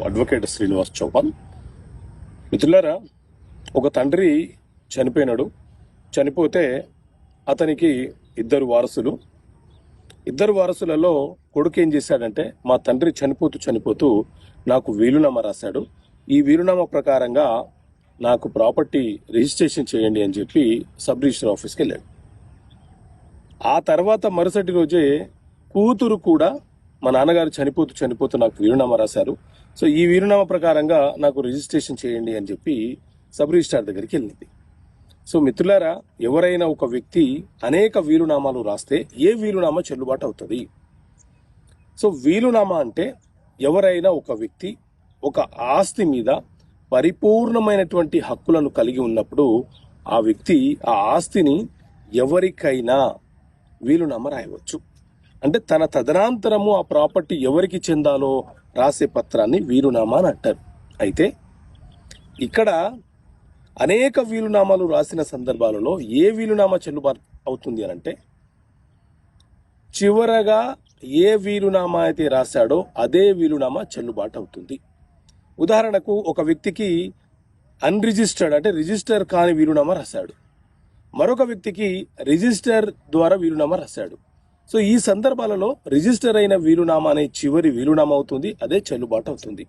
Advocate Srinivas Chauhan. మిత్రులారా, ఒక తండ్రి చనిపోయినాడు. చనిపోతే అతనికి ఇద్దరు వారసులలో కొడుకు ఏం చేశాడంటే, మా తండ్రి చనిపోతూ నాకు వీలునామా రాశాడు, ఈ వీలునామా ప్రకారంగా నాకు ప్రాపర్టీ రిజిస్ట్రేషన్ చేయండి అని చెప్పి సబ్ రిజిస్టర్ ఆఫీస్కి వెళ్ళాడు. ఆ తర్వాత మరుసటి రోజే కూతురు కూడా మా నాన్నగారు చనిపోతూ నాకు వీలునామా రాశారు, సో ఈ వీలునామా ప్రకారంగా నాకు రిజిస్ట్రేషన్ చేయండి అని చెప్పి సబ్ రిజిస్ట్రార్ దగ్గరికి వెళ్ళింది. సో మిత్రులారా, ఎవరైనా ఒక వ్యక్తి అనేక వీలునామాలు రాస్తే ఏ వీలునామా చెల్లుబాటు అవుతుంది? సో వీలునామా అంటే ఎవరైనా ఒక వ్యక్తి ఒక ఆస్తి మీద పరిపూర్ణమైనటువంటి హక్కులను కలిగి ఉన్నప్పుడు ఆ వ్యక్తి ఆ ఆస్తిని ఎవరికైనా వీలునామా రాయవచ్చు. అంటే తన తదనంతరము ఆ ప్రాపర్టీ ఎవరికి చెందాలో రాసే పత్రాన్ని వీలునామా అని అంటారు. అయితే ఇక్కడ అనేక వీలునామాలు రాసిన సందర్భాలలో ఏ వీలునామా చెల్లుబాటు అవుతుంది అని అంటే, చివరగా ఏ వీలునామా అయితే రాశాడో అదే వీలునామా చెల్లుబాటు అవుతుంది. ఉదాహరణకు, ఒక వ్యక్తికి అన్రిజిస్టర్డ్ అంటే రిజిస్టర్ కాని వీలునామా రాశాడు, మరొక వ్యక్తికి రిజిస్టర్ ద్వారా వీలునామా రాశాడు. సో ఈ సందర్భాలలో రిజిస్టర్ అయిన వీలునామా అనే చివరి వీలునామా అవుతుంది, అదే చెల్లుబాటు అవుతుంది.